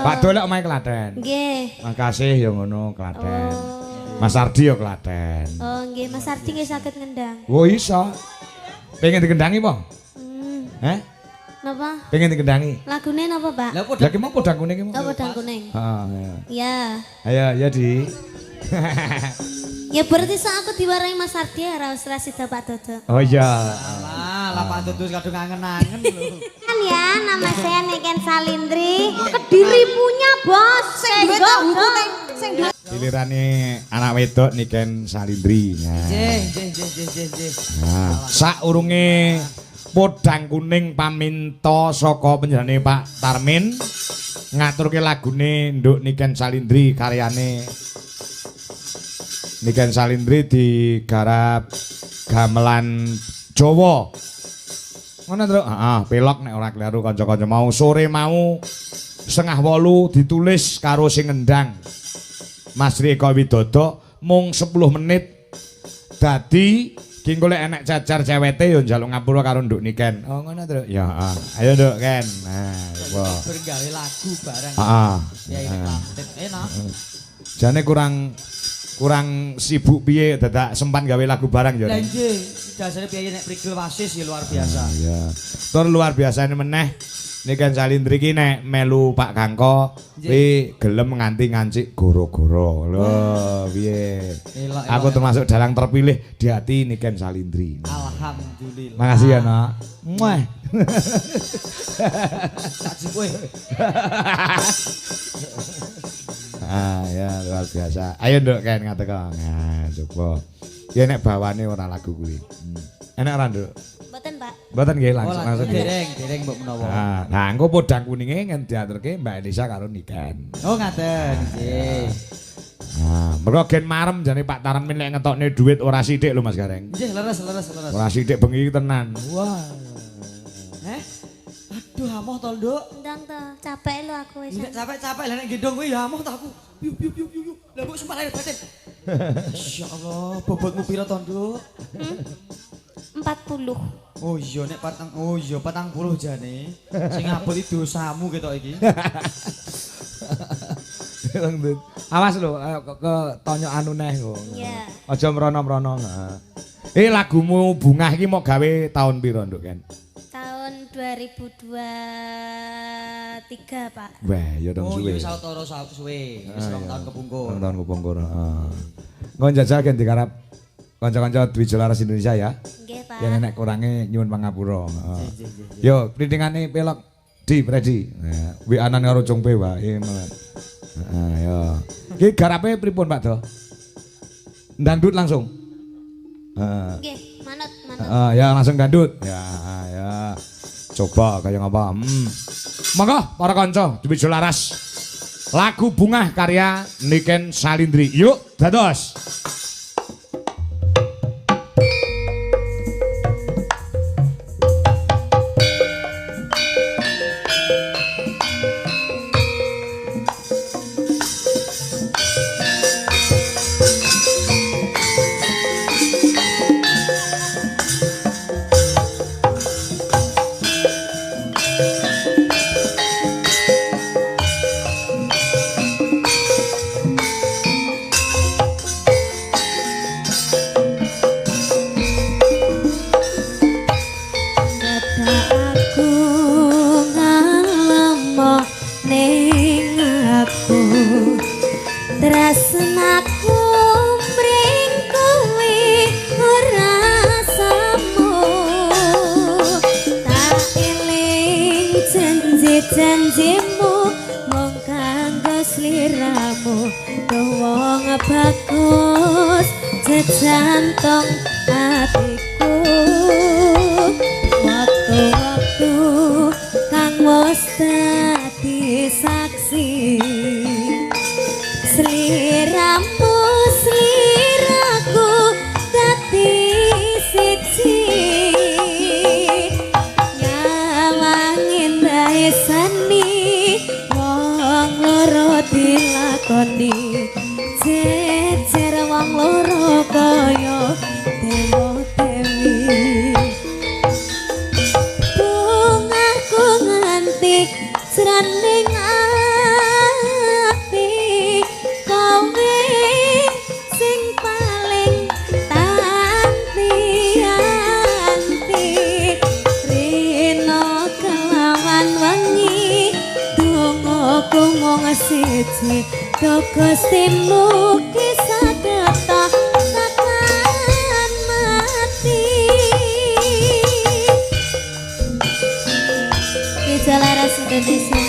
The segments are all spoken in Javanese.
Pak Dolek omahe Klaten. Nggih. Makasih ya ngono Klaten. Mas Ardi ya Klaten. Oh, nggih, Mas Ardi nggih saged ngendang. Oh iso. Pengen dikendangi, Bang? Heh? Napa? Pengen dikendangi. Lagune napa, Pak? Lah ki mau podang kuning ki mau. Oh, podang kuning. Heeh, Ya. Ayo, ya Di. Ya berarti aku diwarai Mas Ardi ora usah sida Pak Dodo. Oh iya. Lah Pak Dodo kadung angen-angen lho. Kan ya, nama saya Niken Salindri. Kediri punya bos. Sing Gilirane anak wedok Niken Salindri. Nggih. Nah, saurunge podang kuning paminta saka panjenengane Pak Tarmin ngaturke lagune Nduk Niken Salindri karyane Niken Salindri digarap gamelan Jawa. Ngono to? Heeh, pelok nek ora kleru kanca-kanca mau sore mau 7:30 ditulis karo sing ngendang. Mas Rika Widodo mung 10 menit. Dadi ki golek enek cacar cewete yo njaluk ngapura karo Nduk Niken. Oh ngono to? Ya, heeh. Ayo Nduk Ken. Nah, apa? Bergawe lagu bareng. Heeh. Ya ini Klaten enak. Jane kurang sibuk piye dadak sempat gawe lagu bareng yo. Lah nggih, dasare piye nek prigel wasis ya luar biasa. Iya. Tur luar biasane meneh Niken Salindri ki nek melu Pak Kangko kuwi gelem nganti ngancik goro-goro. Lho, piye? Aku termasuk dalang terpilih di hati Niken Salindri. Alhamdulillah. Makasih ya, Nak. Muah. Saji kowe. Ya luar biasa. Ayo Nduk Ken ngateka. Nah, coba. Ya nek bawane ora lagu kuwi. Enak ora, Nduk? Mboten, Pak. Mboten nggih langsung. Dereng mbok menawa. Nah, engko podang kuninge ngen diaturke Mbak Elisa karo Niken. Oh ngaten, nggih. Nah, mergo gen marem jane Pak Tarmin nek ngetokne dhuwit ora sithik lho Mas Gareng. Nggih, leres. Ora sithik bengi tenan. Wah. Aduh, amoh to, Nduk. Ndang to, capek lho aku wis. Nek capek-capek lah nek gendong kuwi ya amoh to aku. Yuk. Lah kok sempat air batin. Masyaallah, bobotmu piro to, Nduk? 40. Oh iya nek 40 jane. Sing abot iki dosamu ketok iki. Awas lho ke tonyo anu neh kok. Iya. Aja mrono-mrono. Lagumu Bungah iki mau gawe tahun piro Nduk Ken? Tahun 2023, Pak. Wah, ya dong Oh suwe. iya sautara suwe. Wis 2 tahun kepungkur. 2 tahun kepungkur, heeh. Nggon jajal Ken digarap kanca-kanca Dwi Jolaras Indonesia ya. Nggih, Pak. Ya nek kurange nyuwun pangapura. Yo, printingane pelok di Predi. WA-an karo Cungpe wae. Heeh, yo. Ki garape pripun Pak Do? Ndandut langsung. Nggih, manut. Ya langsung dandut. Ya. Coba kaya ngapa? Monggo para kanca Dwi Jolaras. Lagu Bungah karya Niken Salindri. Yuk, dados. Janjimu mung kanggo sliramu wong bagus jejantong atiku waktu-waktu kang wis dadi saksi sliramu sliraku dadi siji sani wong loro dilakoni jejer wong loro kaya dewa dewi bungaku nganti jroning siji Gustimu kisah ketah takkan mati Ija Laras Indonesia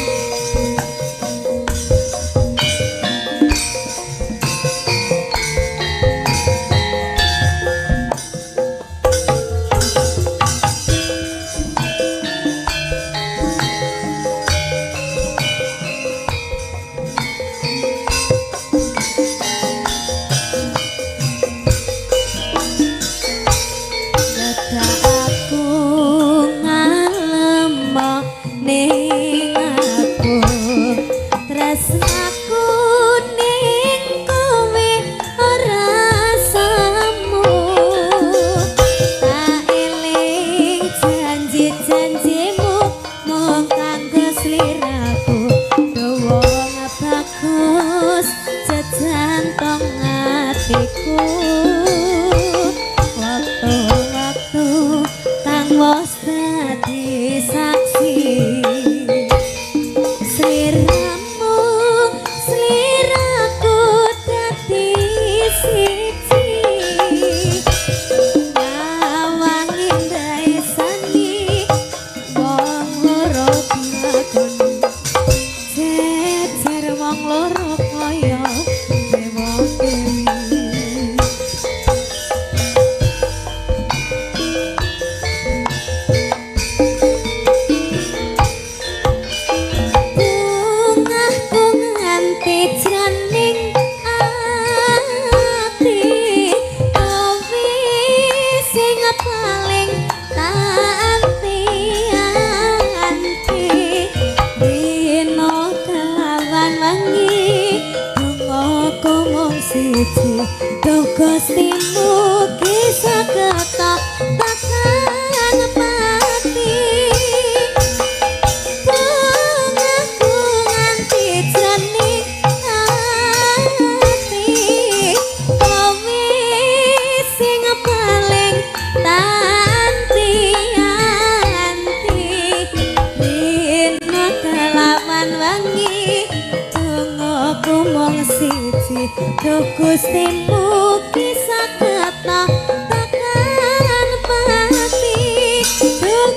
Gustimu kisah kata takkan mati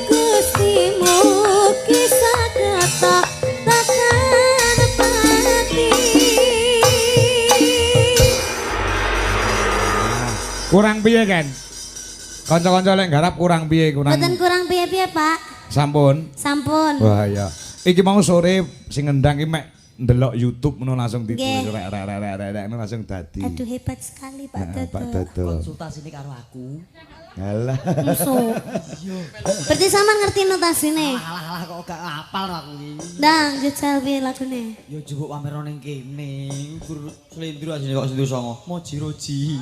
Gustimu kisah kata takkan mati Kurang piye kan? Kanca-kanca lek garap kurang piye kurang. Mboten kurang piye-piye, Pak. Sampun. Sampun. Wah ya. Iki mau sore sing ngendang ki mek ndelok YouTube ngono langsung ditulis rek langsung dadi. Aduh hebat sekali Pak Dodo. Pak Dodo. Konsultasine karo aku. Halah. Musuh. Berarti sama ngerti notasine. Alah kok gak hafal aku iki. Ndang jajal piye lagune? Ya jupuk pamer ning kene. Gur slendro asine kok sendu songo. Moji roji.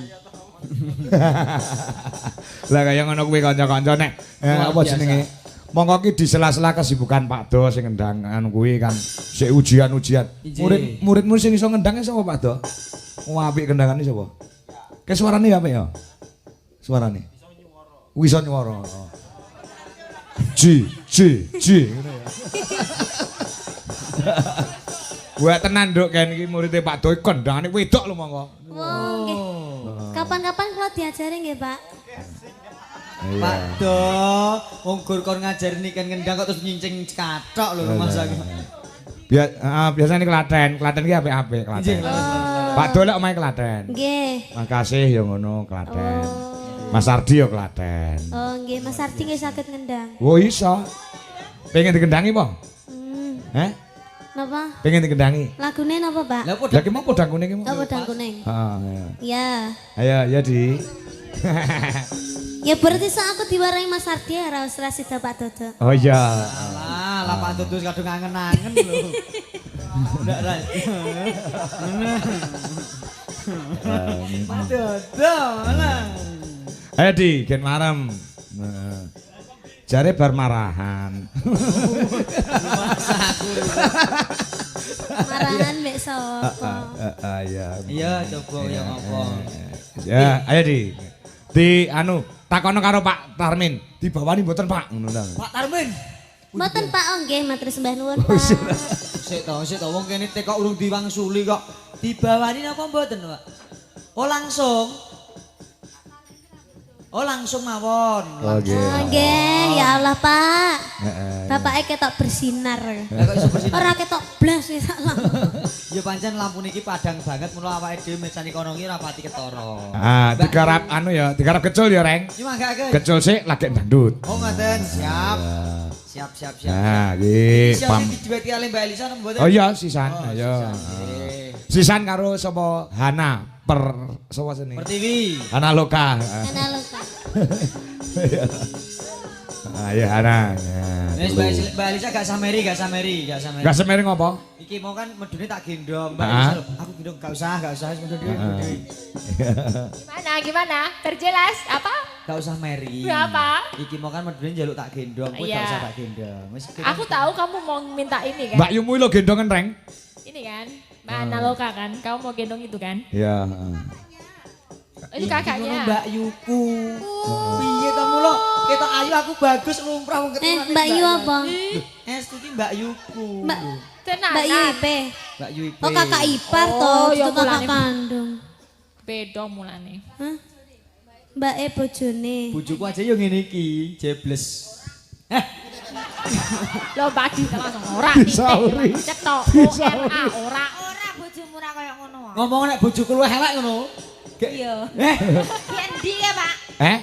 Lah kaya ngono kuwi kanca-kanca nek apa jenenge? Monggo ki di sela-sela kesibukan Pak Do sing ngendang anu kuwi kan sik ujian-ujian. Murid-muridmu sing iso ngendang sapa Pak Do? Wah apik kendangane sapa? Ke suarane apik ya? Suarane. Iso nyuwara. Ji ngono ya. Gua tenan nduk kan iki muridé Pak Do kendangane wedok lho monggo. Wah, nggih. Kapan-kapan kula diajari nggih, Pak. Pak Do, wong gur kon ngajari nih kan ngendang kok terus nyincing cekathok lho Mas aku. Biasane Klaten ki apik-apik Klaten. Pak Do lek omahe Klaten. Nggih. Makasih ya ngono Klaten. Mas Ardi ya Klaten. Oh, nggih, Mas Ardi nggih saged ngendang. Oh iso. Pengen dikendangi apa? Heh? Napa? Pengen dikendangi. Lagune napa, Pak? Lah ki mau podang kuning ki mau. Oh, podang kuning. Heeh. Ya. Ayo ya Di. Ya berarti saat aku diwarai Mas Ardi ya ora sida Pak Dodo. Oh iya. Lah Pak Dodo kadung ngangen-angen lho. Ndak ra. Pak Dodo lah. Ayo Di, gen marem. Jare bar marahan. Marahan mbek sapa? Iya. Coba ya apa. Ya, ayo Di anu takono karo Pak Tarmin, dibawani mboten Pak ngono ta. Pak Tarmin. Mboten Pak, oh nggih matur sembah nuwun Pak. Sik to wong kene teko urung diwangsuli kok. Dibawani napa mboten, Pak? Oh langsung. Oh langsung mawon. Oke. Oh nggih, ya Allah Pak. Bapake ketok bersinar. Lah kok iso bersinar? Ora ketok blas wis sak Ya pancen lampu niki padang banget mula awake dhewe mecani kono ki ora pati ketara. Ah, digarap anu ya, digarap kecul ya, Reng. Iki manggake. Kecul sik lagi dangdut. Oh ngoten, siap. Siap. Nah, iki Pam. pam. Iki diweti kali Mbak Elisa napa mboten? Oh iya, sisan. Oh, Ayo. sisan. Nggih. Sisan karo sapa? Hana per sapa sini? Pertiwi. Hana Loka. ana lupa. Ah, ya Hana. Wis Mbak Elisa gak sameri. Gak semering apa? Iki mau kan medune tak gendong, Mbak Ah. Elisa. Aku gendong gak usah wis medune. Gimana? Terjelas apa? Gak usah meri. Berapa? Iki mau kan medune njaluk tak gendong, kowe Iya. gak usah tak gendong. Wis Aku tahu kamu mau minta ini kan? Mbak Yumu lo gendongan, Reng? Ini kan? Mbak Analoka kan? Kamu mau gendong itu kan? Iya. Itu kakaknya. Mbak Yuku. Piye to mulo? Ketok ayu aku bagus lumrah wong keturunan. Mbak Yu apa? Estu ki Mbak Yuku. Tenan. Mbak Yu IP. Mbak Yu IP. Oh kakak ipar Oh, toh, ya itu kakak mulane. kandung. Beda mulane. Hah? Mbak E bojone. Bojoku aja yo ngene iki, jebles. Lo bagi langsung ora Disauri. titik cetok Disauri. ORA ora. Ora bojomu ora koyo ngono. Ngomong nek bojoku luwih elek ngono. Iya. Yen ndi ya, Pak?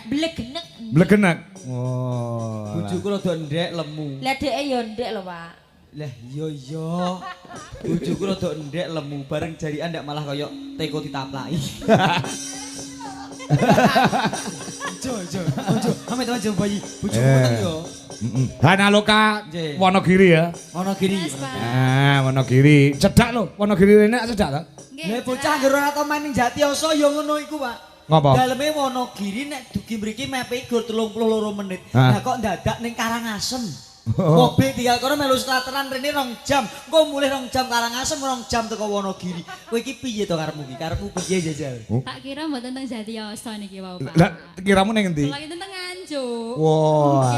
Blegenek. Blegenek. Oh. Bojoku rada ndek lemu. Lah dheke yo ndek lho, Pak. Lah iya. Bojoku rada ndek lemu bareng jarian ndak malah koyo teko ditaplaki. Jo. Amit aja bayi. Bojoku ngoten yo. Hana Loka Nggih. Wonogiri ya. Wonogiri. Ah, Wonogiri. Cedak lho, Wonogiri rene cedak ta? Lah bocah anggere ora tau main ning Jatiasa ya ngono iku, Pak. Ngapa? Daleme Wonogiri nek dugi mriki mepe gur 32 menit. Hah? Lah kok dadak ning Karangasem. Oh. Mobil tinggal kono melu slateran rene 2 jam. Engko mulih 2 jam Karangasem 2 jam teko Wonogiri. Kowe iki piye to karepmu iki? Karepmu piye jajal? Tak kira mboten teng Jatiasa niki wau Pak. Lah kiramu ning endi? Kula itu teng Nganjuk. Wah.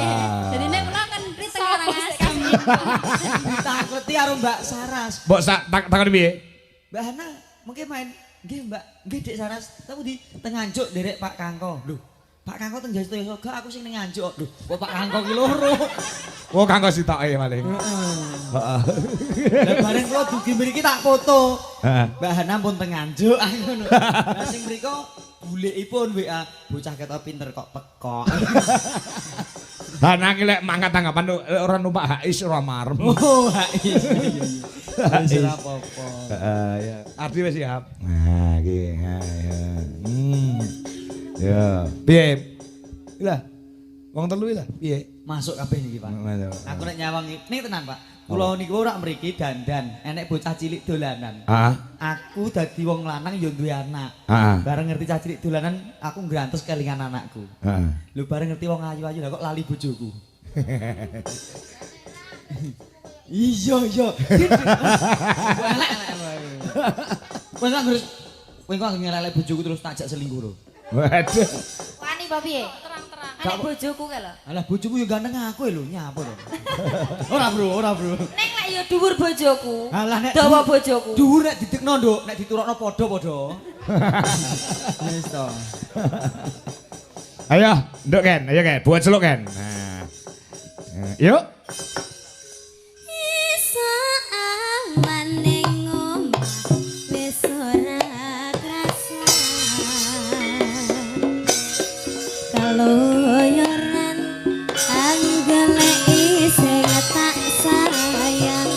Jadi nek kula kan pri teng Karangasem. Ditakleti karo Mbak Saras. Mbok takon piye? Mbak Hana mungkin main nggih Mbak, nggih Dek Saras. Tapi di Nganjuk derek Pak Kangko. Lho, Pak Kangko teng Jatiasa gak aku sing ning Nganjuk. Lho, kok Pak Kangko ki loro. Oh, kanggo sitoke maling. Heeh. Lah bareng kula dugi mriki tak foto. Heeh. Mbak Hana pun teng Nganjuk ngono. Lah sing mriko bulikipun WA bocah ketok pinter kok pekok. Hana ki lek mangkat tanggapan ora numpak Hais ora marem. Oh, iya. Wis ora apa-apa. Heeh, ya. Arti wis siap. Nah, iki. Ya. Piye? Lah. Wong telu lah, piye? Masuk kabeh niki, Pak. Aku nek nyawang ning tenan, Pak. Kula niku ora mriki dandan, enek bocah cilik dolanan. Ah. Aku dadi wong lanang ya duwe anak. Heeh. Bareng ngerti cah cilik dolanan, aku ngrantes kelingan anakku. Heeh. Lho bareng ngerti wong ayu-ayu lah kok lali bojoku. Iya. Kowe kok ngelelek bojoku terus takjak selingkuh lho. Waduh. Wani apa piye? Terang-terang. Anek bojoku kae lho. Alah bojoku yo ganteng aku lho, nyapa to. Ora, Bro. Nek lek yo dhuwur bojoku. Alah nek Dawa bojoku. dhuwur nek didekno, Nduk, nek diturokno padha-padha. Wis to. Ayo, nduk Ken, ayo Ken, buat celuk Ken. Nah. Yuk. Isa amane ngomong wis ora krasa. Kaloyoran anggeleki sing tak sayang.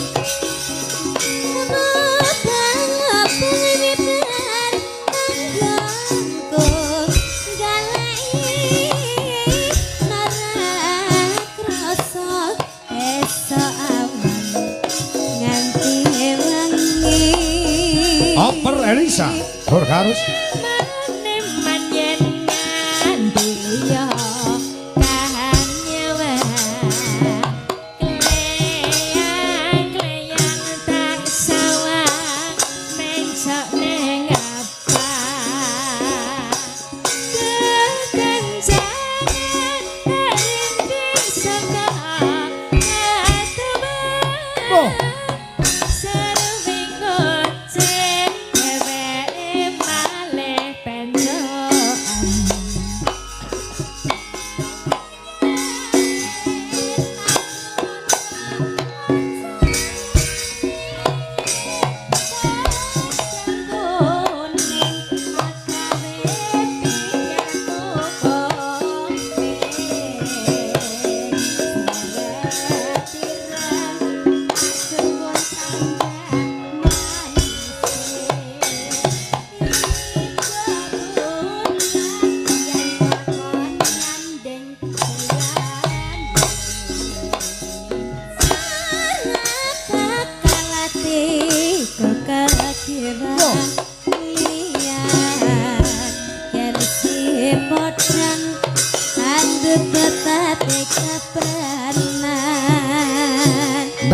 Oper Elisa, Borgarus.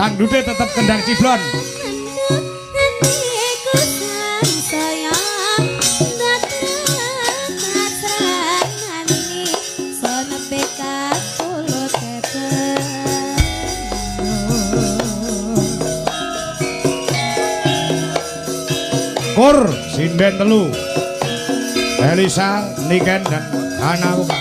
Dangdute tetep kendang ciblon. Kur sinden telu Elisa, Niken dan Hana Buka.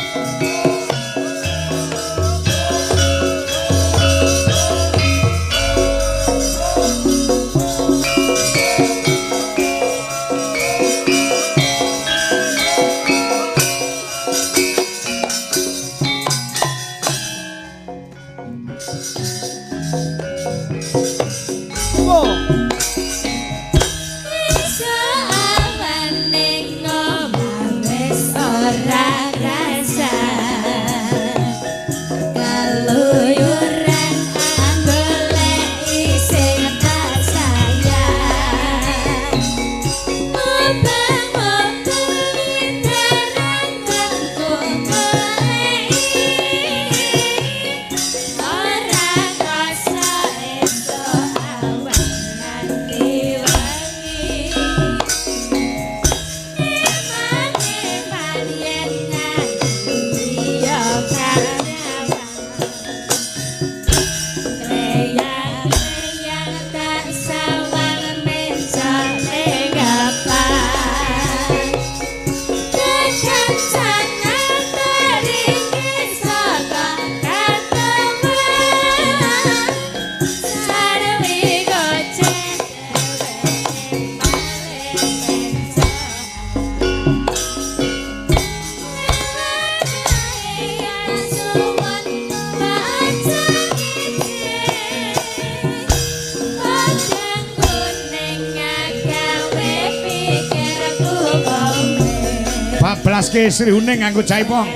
Belaske Sri Huning nganggo jaipong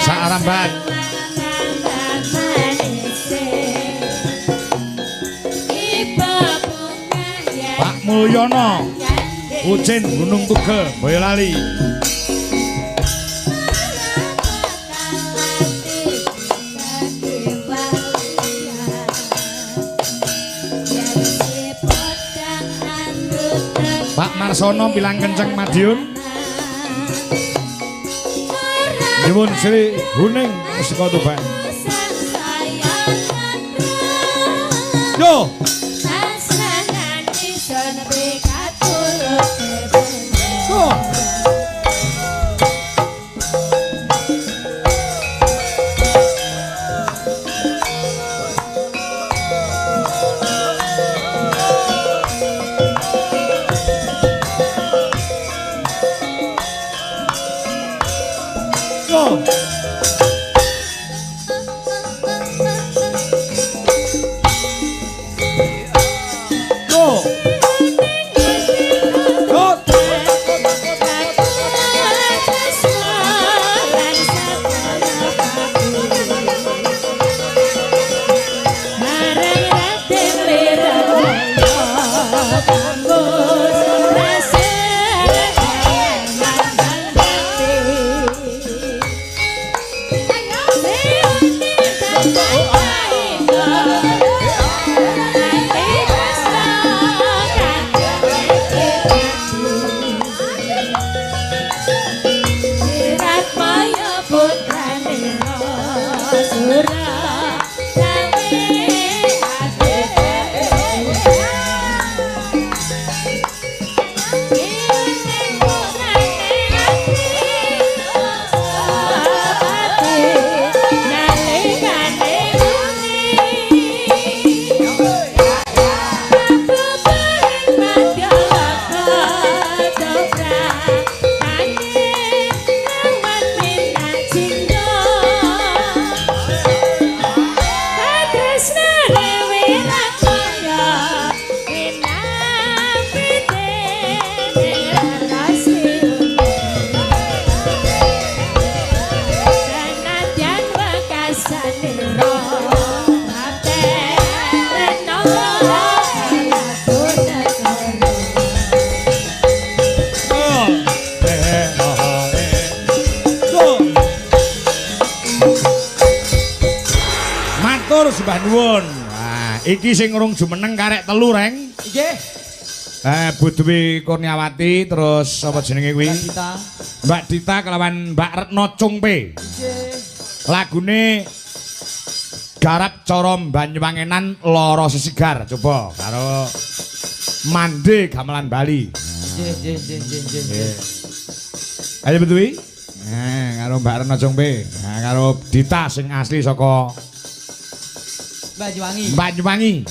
sak aramban. Pak Mulyono Ujen Gunung Tugel Boyolali. Pak Marsono Pilang Kenceng Madiun. Nyuwun Sri Huning Musika Tuban. Yo. Sembah nuwun. Iki sing urung jumeneng karek telu reng. Nggih. Bu Dwi Kurniawati terus apa jenenge kuwi? Kita. Mbak Dita kelawan Mbak Retno Cungpe. Nggih. Lagune garap cara Banyuwangenan Lara Sesigar coba karo Mande Gamelan Bali. Nggih. Ayo Bu Dwi. Karo Mbak Retno Cungpe. Nah, karo Dita sing asli saka Banyuwangi. Banyuwangi.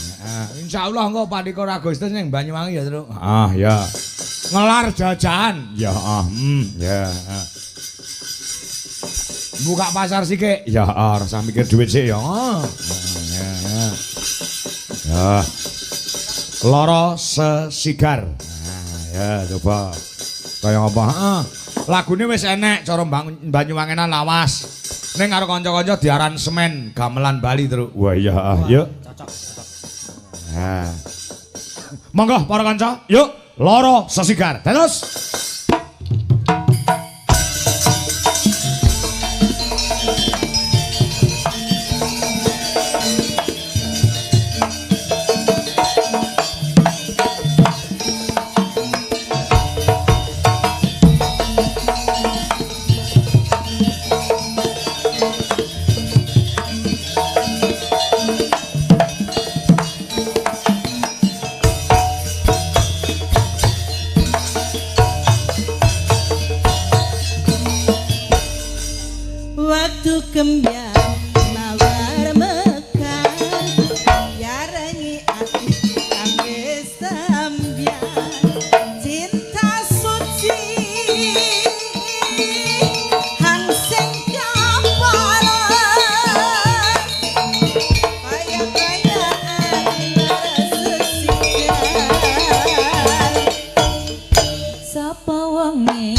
Insyaallah engko Pandika Agustus ning Banyuwangi ya, Truk. Ah, ya. Ngelar jajan. Ya, ya. Buka pasar sik, ya, rasa mikir duit sik ya. Ya, ya. Ya. Lara Sesigar. Nah, ya coba. Kaya apa? Lagune wis enek cara Banyuwangenan lawas. Ning karo kanca-kanca diaransemen gamelan Bali terus. Wah iya, yuk. Cocok. Nah. Monggo para kanca, yuk Lara Sesigar. Terus. Waktu kembian mawar mekar yarangi ati kangge sambian cinta suci hang sing kapalan kaya sesigar sapa wonge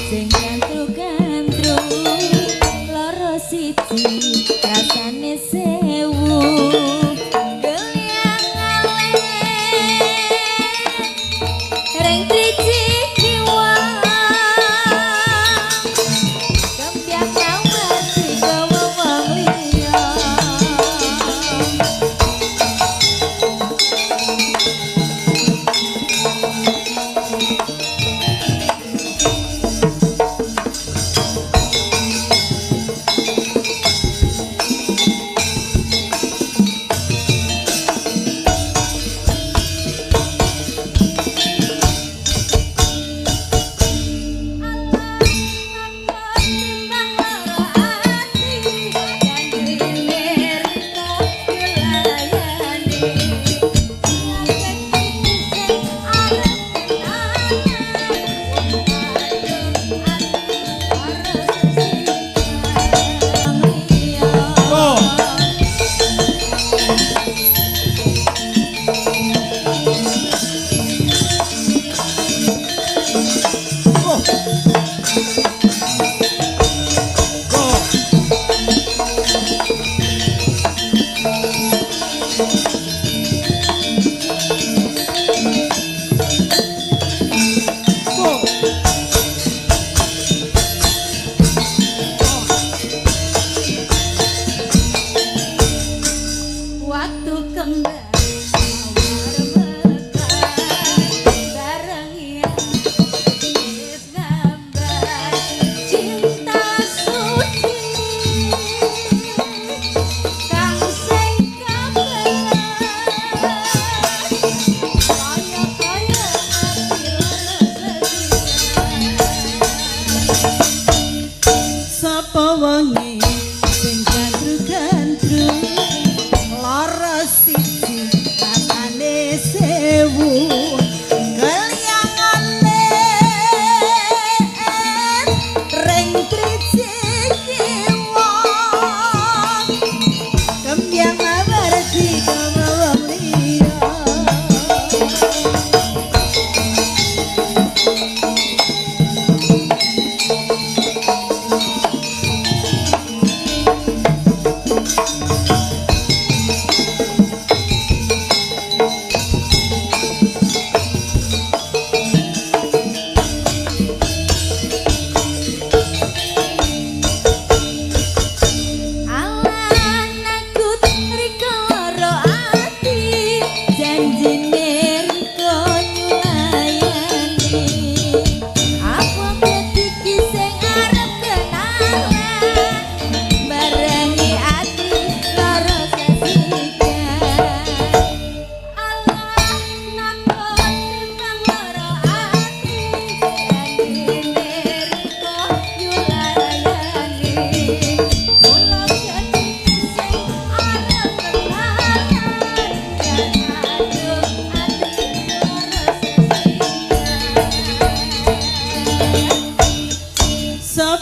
sing gantru-gantru lara siji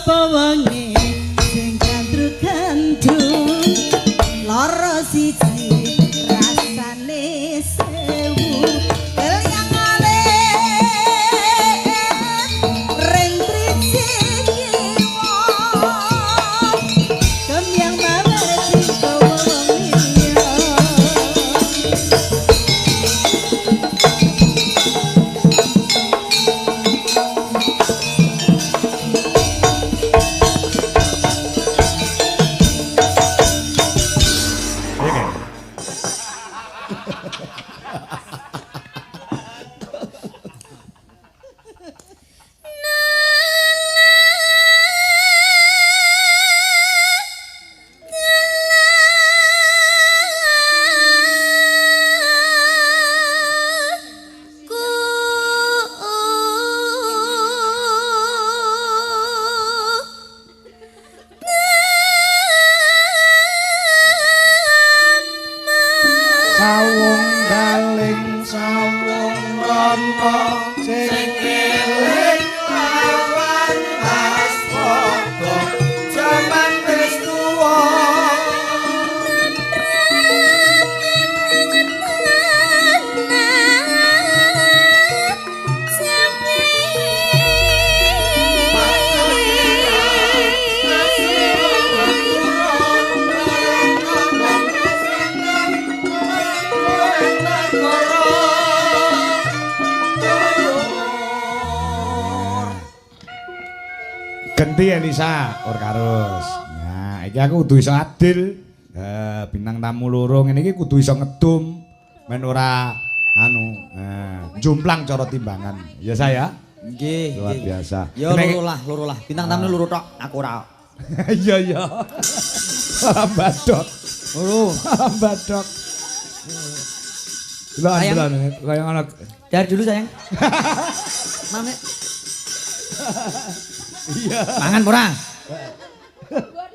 sapa wengi sing gandruk-gandruk lara siji rasane sewu yang alit ring triciwa kemyang mawerti kawengi Sawung galing sawung ranta sing eling lawan aspada jaman wis tuwa Genti Elisa Orkarus. Nah, iki aku kudu iso adil. Bintang tamu loro ngene iki kudu iso ngedum men ora anu, jomplang cara timbangan. Ya saya. Nggih. Luar biasa. Ya loro lah. Bintang tamu loro tok, aku ora. Iya iya. Badok. Loro. Badok. Lan kaya ngono. Dari dulu sayang. Mame. Iya. Mangan ora?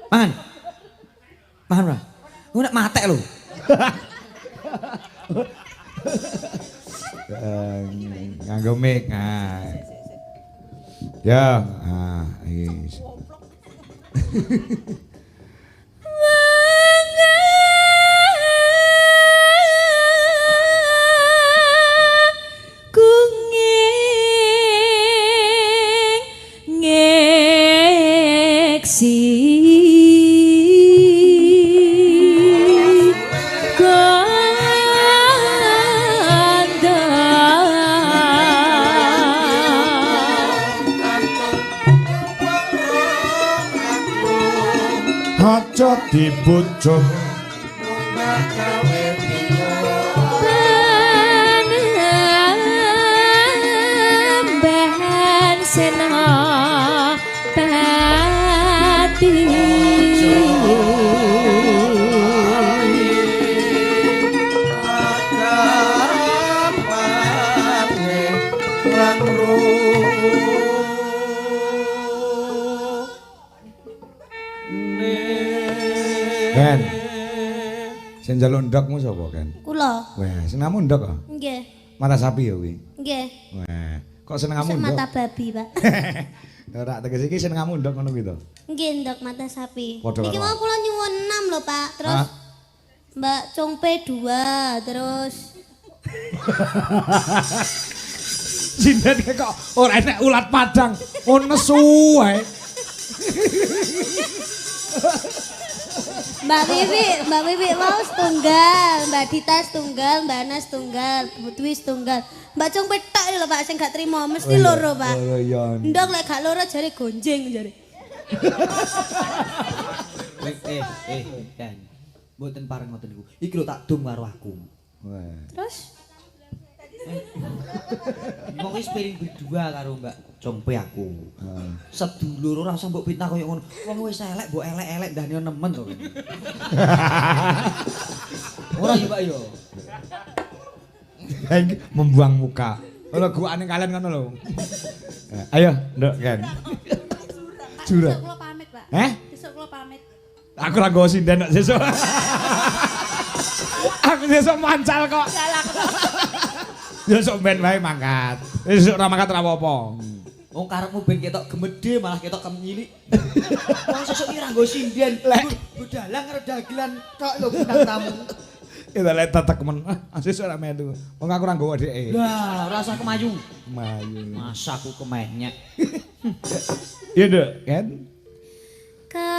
Mangan. Mangan ora? Ku nek matek lho. Nganggo mic. Nah. Ya, iki. Aja dibujuk Bahan senopati Ken. Sing njaluk ndokmu sapa, Ken? Kula. Wah, senengmu ndok kok. Nggih. Mata sapi ya kuwi. Nggih. Wah, kok senengmu ndok? Mata babi, Pak. Ora teges iki senengmu ndok ngono kuwi to. Nggih, ndok mata sapi. Padha Niki karo mau kula nyuwun 6 lho, Pak. Terus Mbak Congpe 2, terus Sinden kok ora enek ulat padang. Oh nesu wae. Mbak Wiwi mau setunggal, Mbak Dita setunggal, Mbak Ana setunggal, Bu Dwi setunggal. Mbak Congpe tok lho Pak sing gak trimo, mesti loro, Pak. Oh iya. Ndok lek gak loro jare gonjing jare. Kan. Mboten pareng ngoten niku. Iki lho tak dum karo aku. Wah. Terus Wong wis piring berdua karo Mbak Congpe aku. Sedulur ora usah mbok fitnah koyo ngono. Wong wis elek mbok elek-elek ndane nemen to. Ora yo Pak yo. Membuang muka. Ora guane kalian ngono lho. Ayo, Nduk Ken. Jurah. besok kula pamit, Pak. Besok kula pamit. Aku ra nggo sinden kok sesuk. Aku sesuk mancal kok. Besok ben wae mangkat. Besok ora mangkat ora apa-apa. Wong karepmu ben ketok gemedhe malah ketok kemnyilik. Wong sesuk iki ra nggo sinden. Budalang karo dagelan tok lho bintang tamu. Kita lihat tetek men. Asis ora metu. Wong aku ora nggawa dheke. Lah, ora usah kemayu. Mayu. Masa aku kemenyek. Iya, Dek, kan? Kapati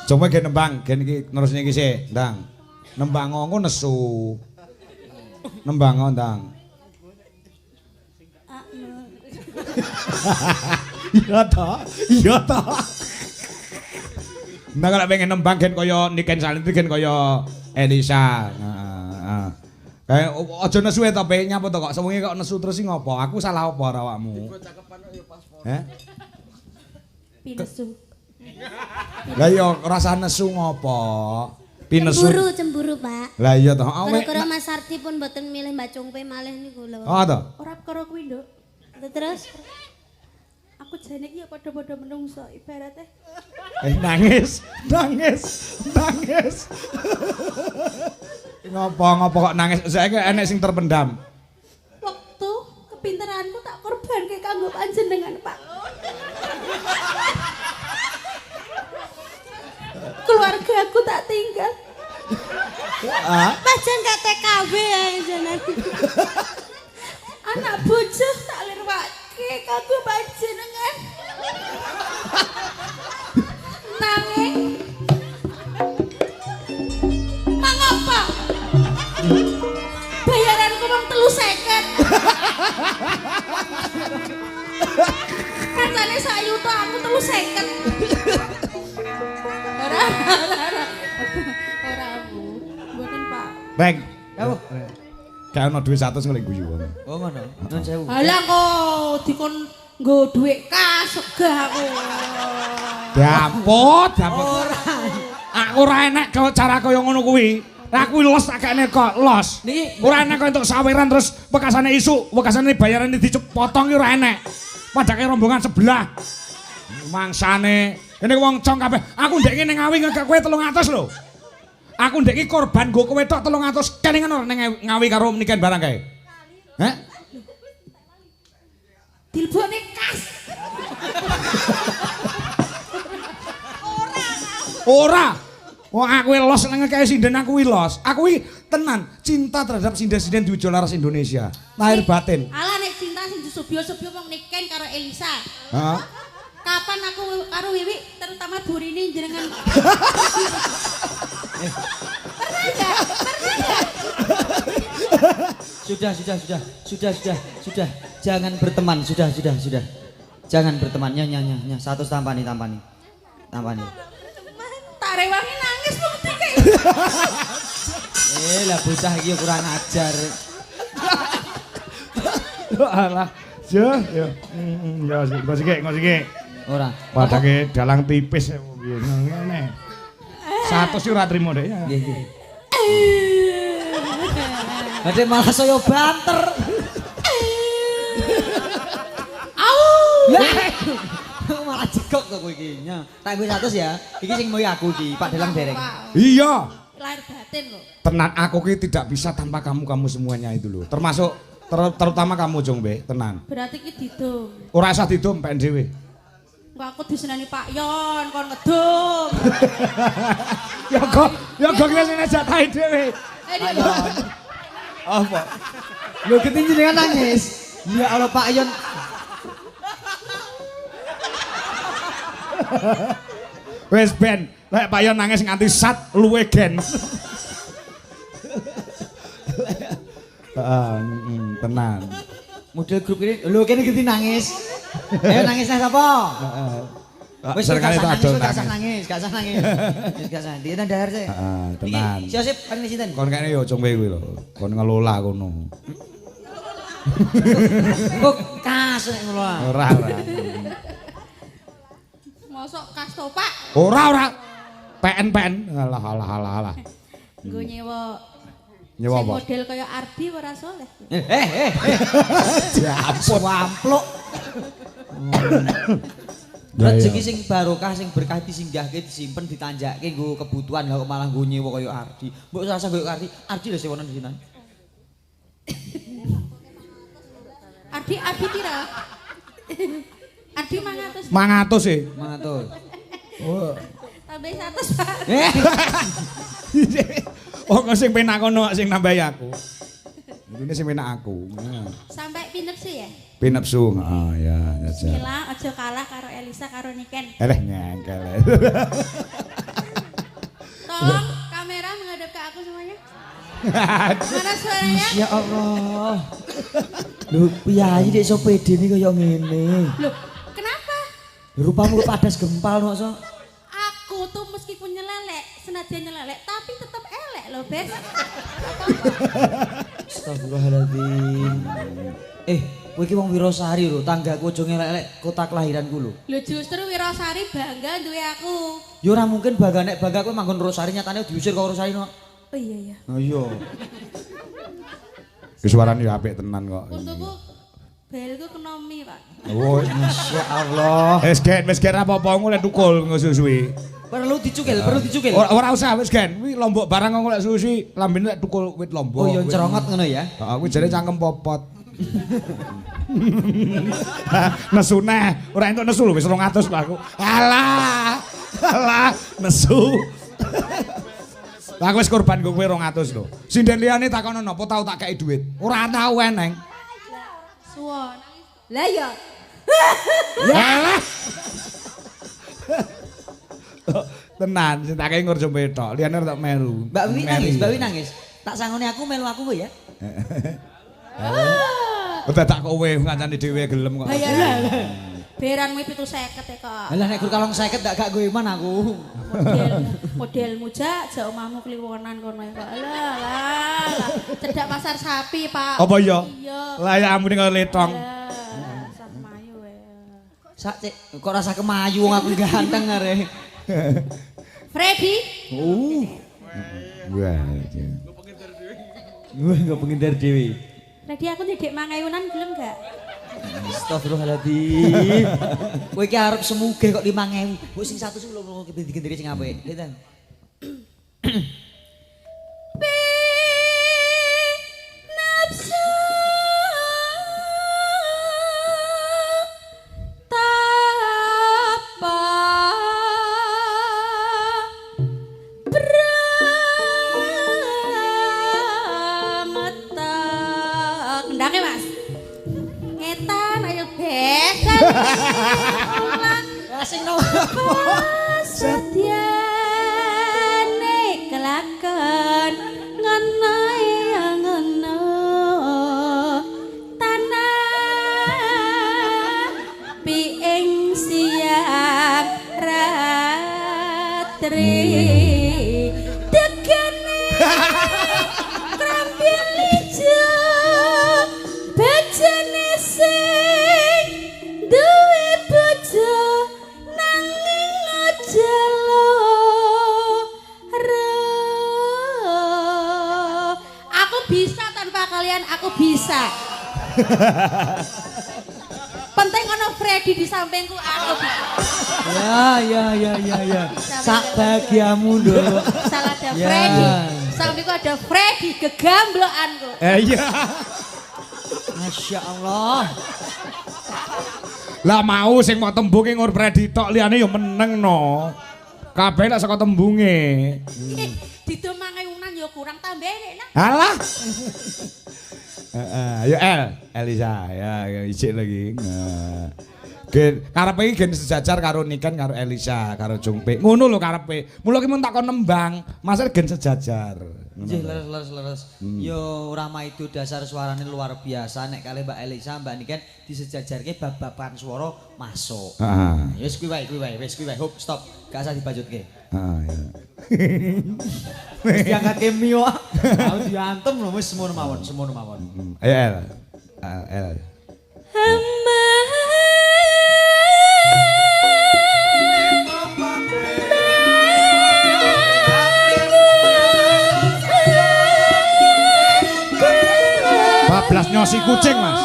Coba gen nembang, gen iki nerusne iki sik, Ndang. Nembang ngono nesu. Nembang ngono, Ndang. Iya ta? Iya ta? Ndang nek pengen nembang gen kaya Niken Salinti gen kaya Elisa. Heeh. Kayak aja nesu to, Pe. Nyapa to kok sewengi kok nesu terus iki ngopo? Aku salah apa ora awakmu? Heh? pinesu. Lah iya rasa nesu ngopo? Pinesu. Cemburu, Pak. Lah iya toh. Gara-gara Mas Sarti pun mboten milih Mbak Cungpe malih niku lho. Oh toh. Ora perkara kuwi, Nduk. Terus aku jane iki ya padha-padha menungso ibarate. Nangis. Ngopo kok nangis? Saiki enek sing terpendam. Waktu kepinteranku tak korbanke kanggo panjenengan, Pak. Keluarga aku tak tinggal. Pajan gak TKW ya jenengan. Anak bojo tak lirwake kanggo panjenengan. Nanging mangapa? Bayaranku mung 350. Kancane sak yuta aku 350. Ora Bu. Mboten, Pak. Beng. Apa? Kayak ono duit 100 ngene guyu wong. Oh ngono. Nuwun sewu. Halah kok dikon nggo dhuwit kas segah aku. Dapot. Aku ora enek cara kaya ngono kuwi. Aku los tak kene kok los. Niki Ora enek kok entuk saweran terus bekasane isuk, bekasane bayarane dipotong ki ora enek. Padake rombongan sebelah. Mangsane ini wong cong kabeh. Aku ndek ngene ngawi ngek kowe 300 lho. Aku ndek iki korban nggo kowe tok 300 keningan ora ning ngawi karo niken barang kae. Heh? Dilbone kas. Ora. Wong aku los nang ngekeki sinden aku los. Aku iki tenan cinta terhadap sinden-sinden diujo laras Indonesia. Lahir batin. Alah nek cinta sing disubyo-subyo wong Niken karo Elisa. Heeh. Kapan aku karo Wiwi terutama burine jenengan. Pernah enggak? Sudah. Jangan berteman, sudah. Jangan berteman, nya. Satu tampani. Tak rewangi nangis kok dikek. Lah bocah iki kurang ajar. Alah. Ya. Ya ngosike. Ora. Padake dalang tipis piye ngene. 100 sih ora trimo Dek. Nggih. Badhe malah saya banter. Malah jegok kok kowe iki. Tak kowe 100 ya. Iki sing moyo aku iki, Pak Dalang dereng. Iya. Lahir batin kok. Tenan aku ki tidak bisa tanpa kamu semuanya itu loh. Termasuk terutama kamu Jongbe, tenan. Berarti ki didum. Ora usah didum pen dhewe. Kok aku diseneni Pak Yon kon ngedum. Ya kok kene jatahe dhewe. Apa? Lho ketinji dengan nangis. Ya Allah Pak Yon. Wis ben, lek Pak Yon nangis nganti sat luwe gen. Heeh, tenan. Model grup ini, lho kene genti nangis. Ayo nangis nang sapa? Wis Serkali tak adol gak usah nangis, gak usah nangis. Wis gak usah. Dia dahar sih. Heeh, tenan. Iki siapa paling sinten? Kon kene yo cung kuwi lho. Kon ngelola kono. Kok kas nek ngono. Ora. Mosok kas to, Pak? Ora. PN. Alah. Nggo nyewa Nyewa sing apa? model kaya Ardi ora soleh. Diampun ampluk. Rezeki sing barokah sing berkah disinggahke disimpen ditanjakke nggo kebutuhan kok malah nggo nyewa kaya Ardi. Mbok rasa kaya Ardi lho sewono di sini. Ardi pira? Ardi 500. 500 sih. 500. Tambah 100, Pak. Oh, kok sing penak kono sing nambahi aku. Ini sing penak aku. Sampai pinep sih ya? Pinepsu. Oh ya, ya. Bismillah, aja kalah karo Elisa karo Niken. Nyengkel. Tolong kamera menghadap ke aku semuanya. Mana suaranya? Ya Allah. Lho, piye dek iso pede nih kaya ngene. Loh, kenapa? Rupamu kok padas gempal kok so. Aku tuh meskipun nyelelek, senajan nyelelek, tapi tetap elek loh, Bes. Astagfirullahaladzim. Kowe iki wong Wirasari lho, tanggaku aja ngelek-elek kota kelahiranku lho. Lho justru Wirasari bangga duwe aku. Ya ora mungkin bangga kowe manggon Wirasari nyatane diusir kok Wirasari no. Oh iya ya. Oh iya. Suarane ya apik tenan kok. Untukku belku ekonomi, Pak. Oh, Masya Allah. wis gen apa-apa ngolek tukul ngsusui. Perlu dicukil. Ora usah wis gen. Kuwi lombok barang ngolek susi, lambene lek tukul wit lombok. Oh iya cerongot ngono ya. Heeh, kuwi jare cangkem popot. Nesu neh, ora entuk nesu lho wis 200 kok aku. Alah, nesu. Aku wis korban kowe 200 lho. Sinden liyane takono napa tau tak kei dhuwit. Ora tau eneng. Suwon. Lah ya. Alah. Tenan, sing tak kei ngur jombe tok, liyane ora tak melu. Mbak Wi nangis. Tak sangone aku melu aku kok ya. Udah tak kowe ngancani dhewe gelem kok. Bayar. Beranmu 750 kok. Lah nek gur kalong 50 gak gue iman aku. Modelmu jak omahmu kliwonan kono kok. Lah. Cedak pasar sapi, Pak. Apa iya? Iya. Lah ya ampun kok letong. Sak mayu Sak cek kok rasa kemayu wong aku ganteng arek. Freddy. Wah. Gue gak pengendar dewi. Freddy aku nyedik mangayunan gelem gak? Astagfirullahaladzim. Kowe iki arep semugih kok 5.000. Mbok sing 100 sing lho genderi sing apik. Lihat. Nafsu kendake Mas. Ngetan ayo besan. Sing no. Setyane kelakon ngono ya ngono. Tanah piing siang ratri. Degane krambil ijo. Bajane sing duwe bojo nanging aja loro. Aku bisa tanpa kalian, aku bisa. Penting ono Freddy di sampingku, aku bisa. Ya. Sak bagiamu nduk. Salah ada Ya. Freddy. Sampingku ada Freddy gegambloanku. Iya. Masya Allah. Lah mau sing mau tembunge ngur Predi tok liyane ya meneng no. Kabeh lek saka tembunge. Dido mangayunan ya kurang tambene nah. Alah. Ayo Elisa ya ijik lagi. karepe iki gen sejajar karo Niken karo Elisa karo Jungpe. Ngono lho karepe. Mula ki mun takon nembang, masalah gen sejajar. Nggih leres. Yo Rama itu dasar suarane luar biasa nek kali Mbak Elisa, Mbak Niken disejajarke bab-baban swara masuk. Heeh. Ya wis kuwi wae, Hop, stop. Gak usah dibajutke. Heeh ya. Wis diangkat Mio. Aku diantem lho wis semono mawon. Ayo El. Bablas nyosi kucing Mas.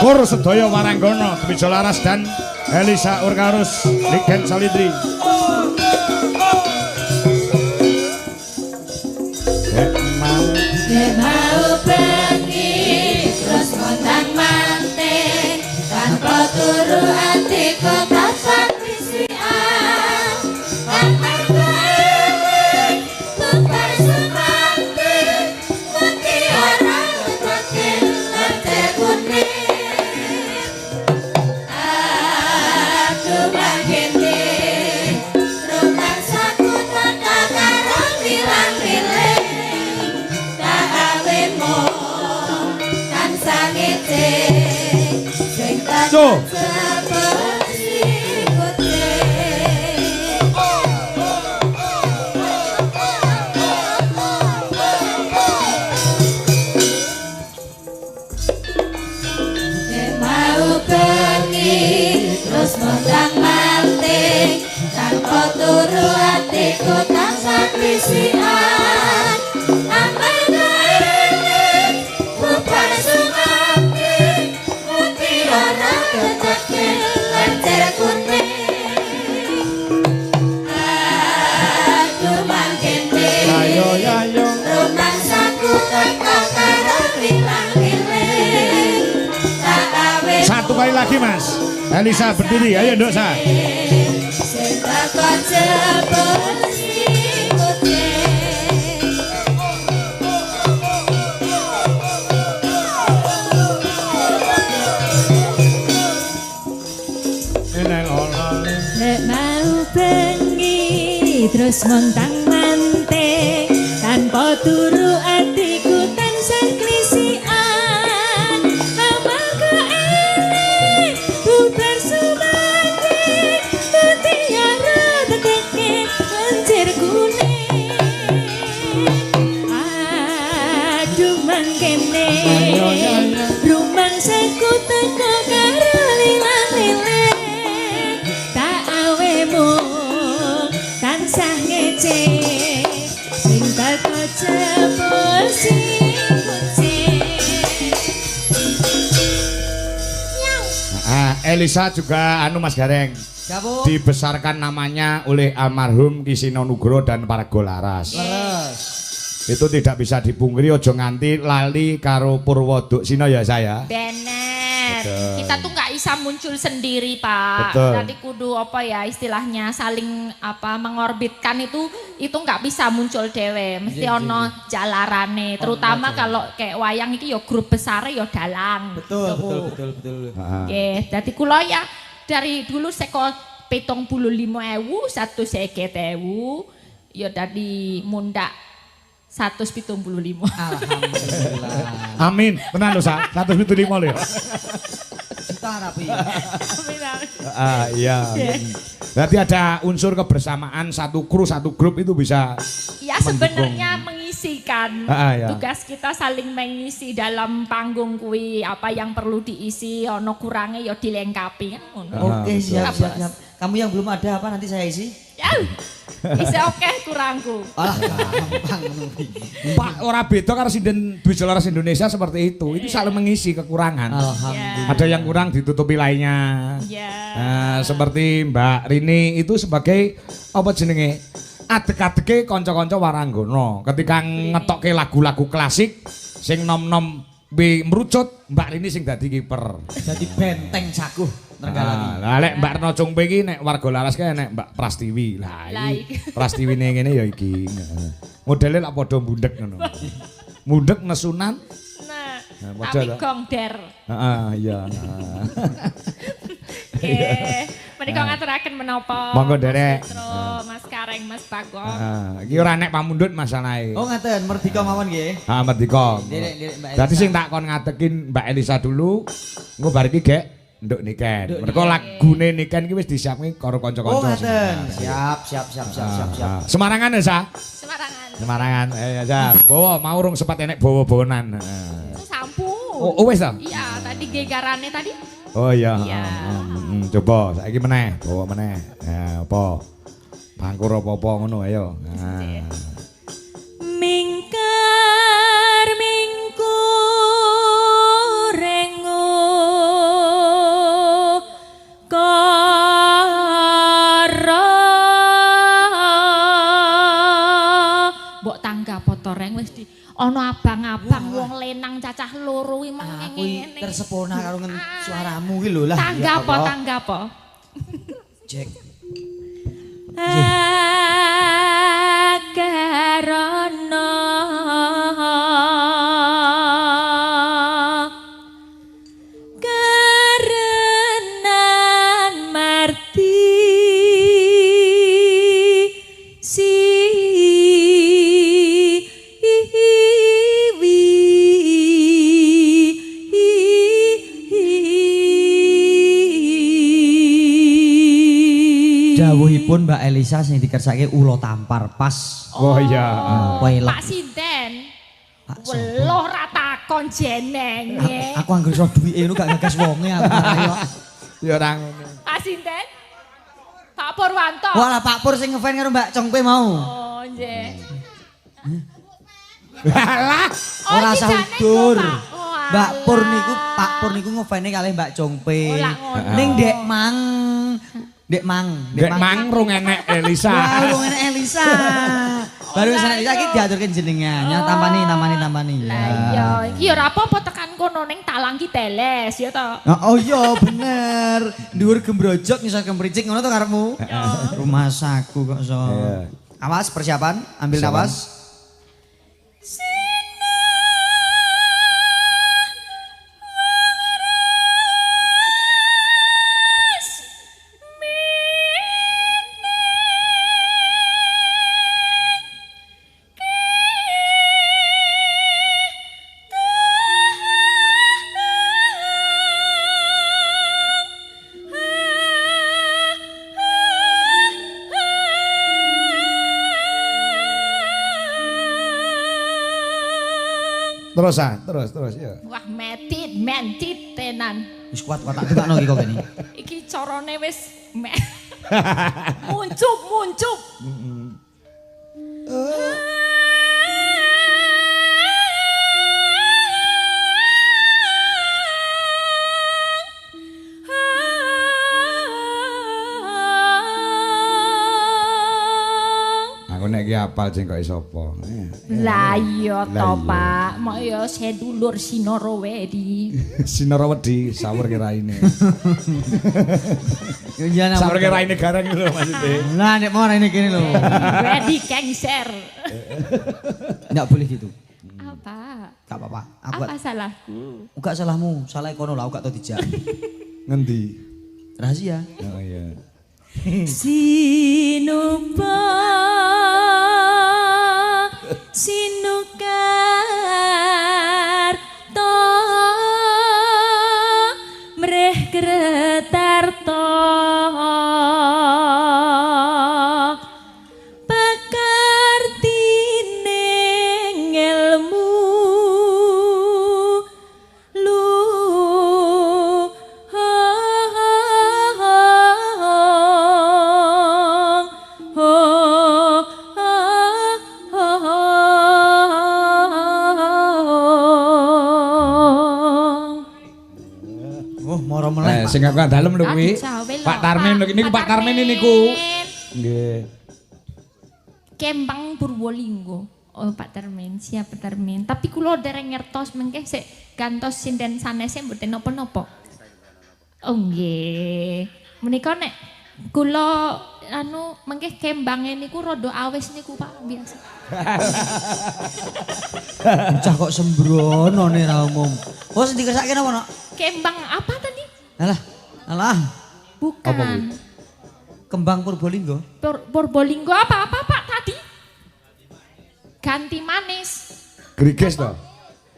Kur sedaya waranggono Tmijo Laras dan Elisa Urkarus Niken Salidri. Mau bengi terus montang manting tanpa turu atiku tak sakrisian tanpa keeling bubar semantik mutiara letakil lete kuning aku bangkiti romansaku tak karang bilang-bilang kan sangete sing tak seperti mau bengi terus montang manting tanpa turu hatiku tak sakrisian ambil bukan sumanti mutiara ketekil lencer kuning aku mangkene Ayo. romansaku teka karo bilang-bilang tak awet Satu kali lagi Mas. Elisa berdiri, ayo Nduk Sa. sing takon seperti kucing Nek mau bengi terus montang manting tanpa turu atiku tansah klisian amarga eling bubar sumanti mutiara tekeke lancir kuning aduh mangkene rumangsaku teko karo lilang-liling tak awemu tansah ngece sing teko jebul sing kucing Elisa juga Mas Gareng. Siapa? Dibesarkan namanya oleh almarhum Kisino Nugro dan Parago Laras. Leres. Itu tidak bisa dipungkiri ojo nganti lali karo Purwoduk Sino ya saya. bener Betul. kita tuh nggak bisa muncul sendiri Pak. Betul. Nanti kudu apa ya istilahnya saling apa mengorbitkan itu nggak bisa muncul dewe mesti ono jalarane terutama kalau kayak wayang iki ya grup besar ya dalang. Betul. Heeh. Dadi kula ya dari dulu seko 75.000 150.000 ya dadi mundak 175. Alhamdulillah. Amin. Tenan lho Sa, 175 lho ya. Kita rapi. Iya. Berarti ada unsur kebersamaan satu kru satu grup itu bisa Ya sebenarnya mengisikan ya. tugas kita saling mengisi dalam panggung kui apa yang perlu diisi ono kurangnya ya dilengkapi kan ngono. Oke, siap. Bos. Kamu yang belum ada apa nanti saya isi? Ya. Bisa oke kurangku. Alah, gampang ngono. Pak ora beda karo sinden Tmijo Laras Indonesia seperti itu. Itu saling mengisi kekurangan. Alhamdulillah. Ada yang kurang ditutupi lainnya. Ya. Seperti Mbak Rini itu sebagai apa jenenge? Adek-adeke kanca-kanca waranggono. Ketika ngetokke lagu-lagu klasik sing nom-nom merucut Mbak Rini sing dadi kiper. Dadi benteng sakuh Trenggalek. Lah lek Mbak Reno Cungpe iki nek warga laras kae nek Mbak Prastiwi. Lah iki Prastiwine ngene ya iki. Modele lak padha bundek ngono. Mundek nesunan. Nah, padha tapi ta? gongder. Heeh, iya. Nggih, menika ngaturaken menapa? Monggo, Derek. Setro, Mas Kareng, Mas Bagong. Heeh, iki ora nek pamundhut masalahe. Oh ngaten, merdeka mawon nggih. Ah, merdeka. Derek Mbak Elisa. Dadi sing tak kon ngatekin Mbak Elisa dulu, engko bar iki gek nduk niken. Mergo lagune niken iki wis disiapke karo kanca-kanca. Oh ngaten. Siap. Semarangan ya, Sa? Semarangan. Semarangan. Ya, Sa. Bawa mau rung sempat enek bawa-bawanan. Sampun. Oh, wis ta? Iya, tadi gegarane tadi. Oh iya. Iya. Coba saiki meneh, bawa meneh. Ya, apa? Bangkur apa-apa ngono ayo. Nah. Mingkar mingkur rengo karo Mbok tangga potoreng wis di ana abang-abang wong lenang cacah loro kuwi Aku ngene. tersepona karo suaramu ki lho lah. Tangga Ya apa Allah. tangga apa? Cek. akarana karenan marti Dawuhipun Mbak Elisa sing dikersake ulo tampar pas. Oh iya. Welek. Pak Sinten. Pak sapa? Weloh ra takon jenenge. Aku anggere iso duwike ngono gak gagas wonge aku ayo. Ya ora ngono. Pak Sinten. Pak Purwanto. Walah Pak Pur sing ngefan karo Mbak Congpe mau. Oh, nggih. Lah, Oh, Ora iki usah jane udur. kok, Pak. Oh, Mbak Pur alah. niku Pak Pur niku ngefane kalih Mbak Congpe. Oh, lah ngono. Ning Dek Mang. Dek mang rung enek Elisa. Wah, wong enek Elisa. Baru sana Elisa iki diaturke jenengan. Ya tampani. Lah iya, iki ya ora apa-apa tekan kono ning talang ki teles ya to. Oh iya bener. Dhuwur gembrojok ngisor kemricik ngono to karepmu. Rumah saku kok so. Iya. Awas persiapan, ambil Persiapan. napas. Terus ya. Wah, mentit tenan. Wis kuat tak tukakno iki kok kene. Iki carane wis muncup. Aku nek iki apal jeng kok sapa. Lah iya to, Lah iya. Pak. Mok ya sedulur Sinoro wae di. Sinara wedi sawur ki raine. Yo jan Sawur ki raine garang lho maksudnya. Lah nek mau ini kene lho. Wedi kengser. Enggak boleh gitu. Apa? Gak apa-apa. Aku Apa salahku? gak salahmu, salah kono lah aku gak tau dijak. Ngendi? Rahasia. Oh iya. sinupa sinukar to mreh kretarto pakartine ilmu Oh, moro meleh. Sing aku dalem lho kuwi. Aduh, cawe lho, Pak Tarmin lho niku Pak Tarmin niku. Nggih. Kempang Purwolinggo. Oh Pak Termin, siap Pak Termin. Tapi kula dereng ngertos mengke sik gantos sinden sanese mboten napa-napa. Oh nggih. Menika nek kula anu mengke kembange niku rada awis niku Pak biasa. Bocah kok sembrono nih ra umum. Oh sing dikersake napa, Nok? Kembang apa tadi? Alah. Bukan. Kembang Purbolinggo. Purbolinggo apa Pak tadi? Ganti manis. Griges toh.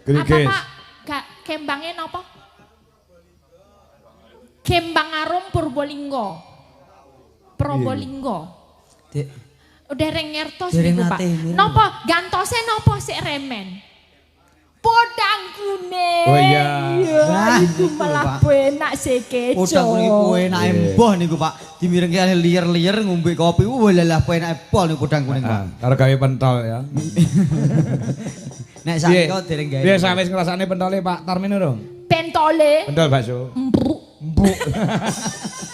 Griges. Apa Pak? Kembangnya napa? Kembang arum Purbolinggo. Probolinggo. Dek, Dereng ngertos dereng niku Pak. nate ini. Napa gantose napa sik remen? Podang kuning. Oh iya. Nah, Iku niku, malah Pak. enak sih keco. Udang kuning enak embah niku Pak. Dimirengke liyer-liyer ngombe kopi. Walah enak pol niku podang kuning Pak. Karo gawe pentol ya. Nek sak kok dereng gawe. Piye sampe ngrasane pentole Pak Tarmin dong? Pentole. Pentol bakso. Empuk. Empuk.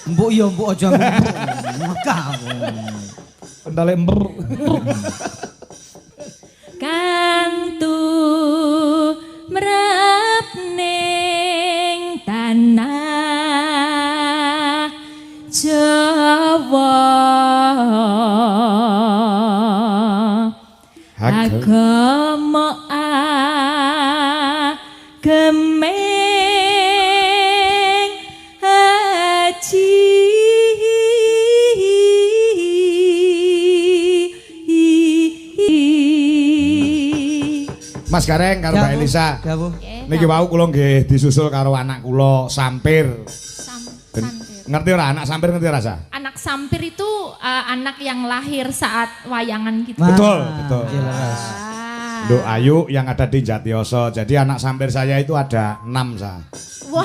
Mbok ya mbok aja mbok. Mekah. Pentole empuk. Kantu mrep ning tanah Jawa agama agemeng haji. Mas Gareng karo Mbak Elisa. Dawuh. Niki wau kula nggih disusul karo anak kula Sampir. Sampir. Ngerti ora anak Sampir ngerti rasa? Anak Sampir itu anak yang lahir saat wayangan gitu. Betul, betul. Jelas. Nduk Ayu yang ada di Jatioso. Jadi anak Sampir saya itu ada 6 sa. Wah,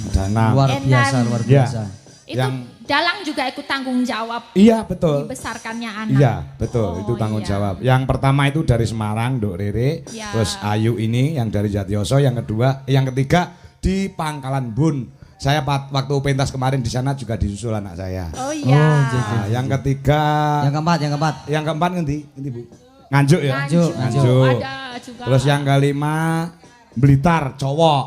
Ada 6. Luar Enan. biasa, luar Ya. biasa. itu Yang- Dalang juga ikut tanggung jawab Iya, betul. dibesarkannya anak. Iya, betul. Oh, itu tanggung iya. jawab. Yang pertama itu dari Semarang, Nduk Rere. Ya. Terus Ayu ini yang dari Jatioso. Yang kedua, yang ketiga di Pangkalan Bun. Saya waktu pentas kemarin di sana juga disusul anak saya. Oh iya. Nah, yang ketiga, Yang keempat. yang keempat ngendi Bu? Nganjuk ya. Nganjuk. Nganjuk. Ada juga. Terus yang kelima Blitar, cowok.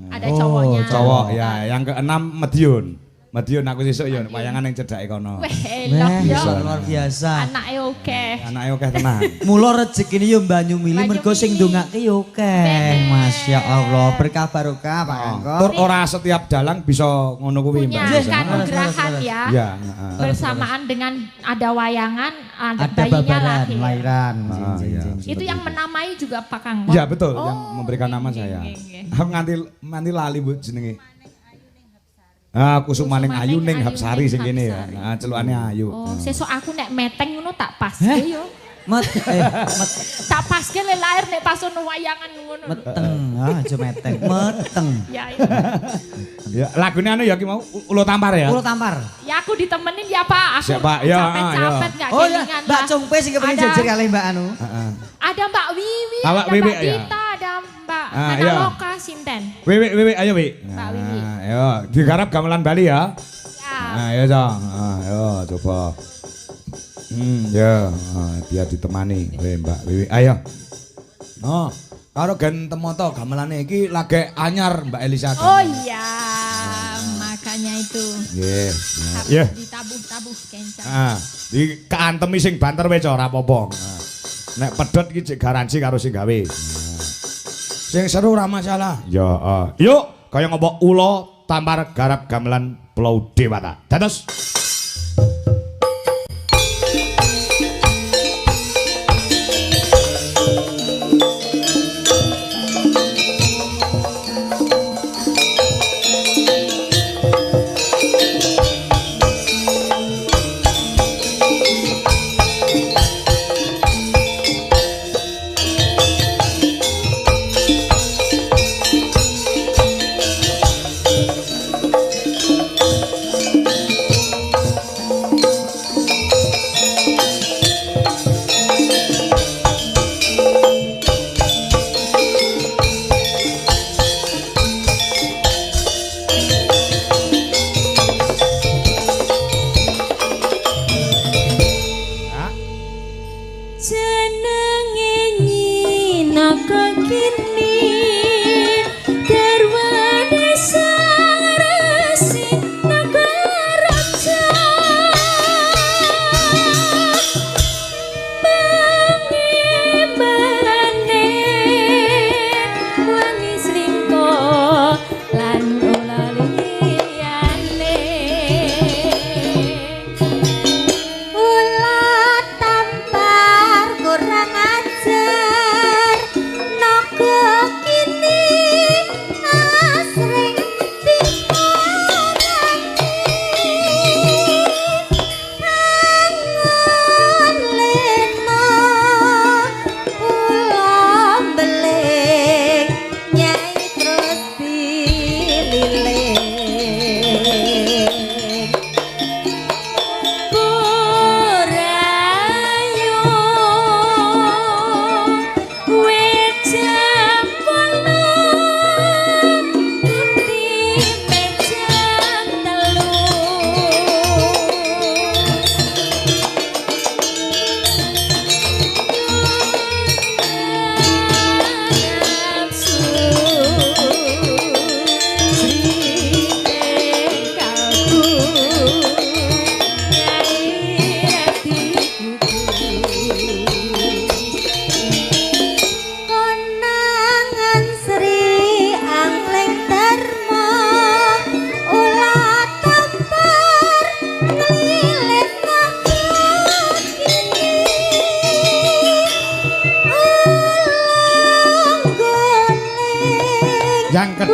ada cowoknya. Cowok ya. Yang keenam Madiun. Madiun aku sesuk ya wayangan yang cedake kono. Weh, elok ya. Luar biasa. Anaknya oke. Anake oke tenan. Mula rezekine yo Banyu Mili mergo sing ndongake yo akeh. Masya Allah, berkah barokah Pak Kangko. Tur ora setiap dalang bisa ngono kuwi Punya Mbak. kanugrahan ya. Iya, Bersamaan dengan ada wayangan, ada Ada bayinya babaran, lahir. lahiran. iya. Itu yang menamai juga Pak Kang. Iya betul, Oh, yang memberikan nama saya. nggih. Aku nganti lali Bu jenenge. Kusumaning Ayu ning Hapsari sing kene ya. Nah, celukane Ayu. Oh, sesuk aku nek meteng ngono tak paske yo. Met Tak paske le lahir nek pas ono wayangan ngono. meteng. Aja meteng. Meteng. Ya, ya. Ya, lagune anu ya ki mau Ulo Tampar ya. Ulo tampar. Ya aku ditemenin ya Pak. Aku Siap, Pak. Ya, capek-capek nggak Oh ya, kelingan Mbak lah. Cungpe sing kepengin Ada- jejer kalih Mbak anu. Heeh. Ada Mbak Wiwi, Mbak ada Wiwi, Mbak ya. Dita, ada Mbak Ah, iya. Loka Sinten. Wiwi, ayo Wi. Mbak Wiwi. Ayo, digarap gamelan Bali ya. Ya. Ayo dong. Ayo coba. Ya, dia ditemani oleh Mbak Wiwi. Ayo. Oh, karo gen temoto gamelane iki lagi anyar Mbak Elisa. Oh iya, makanya itu. Nggih. Ya. Ditabuh-tabuh kencang. Di keantemi sing banter wis ora apa-apa. Nek pedhot iki jek garansi karo sing gawe. Sing seru ora masalah. Ya, yuk kaya ngopo Ulo Tampar garap gamelan Pulau Dewata. Dados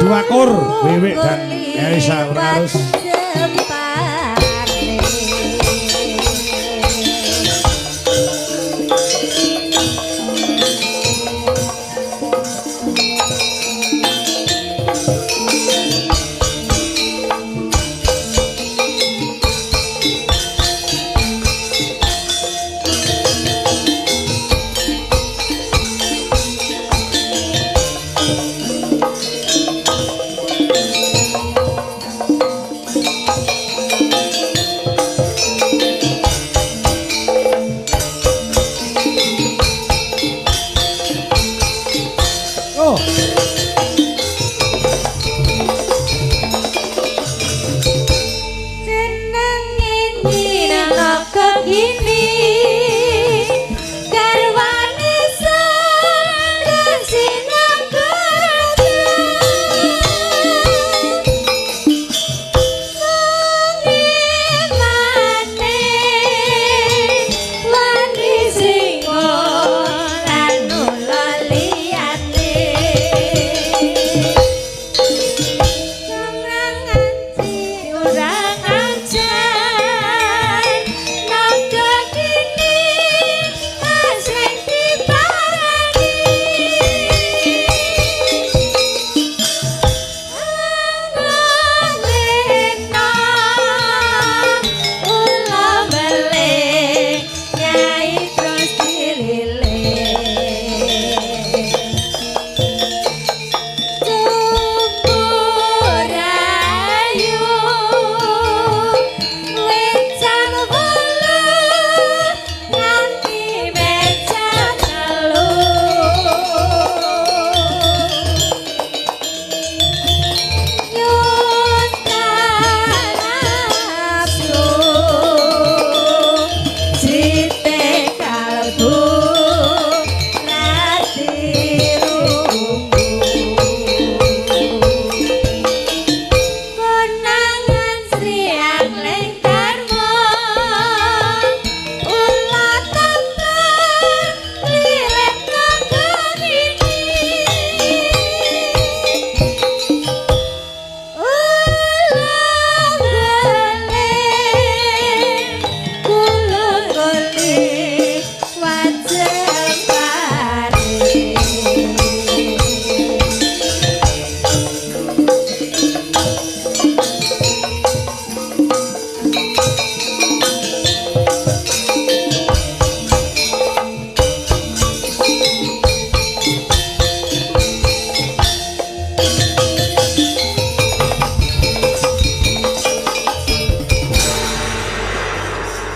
Dua kur Wiwik dan Elisa Urarus. Oh. Seneng ini nak kegini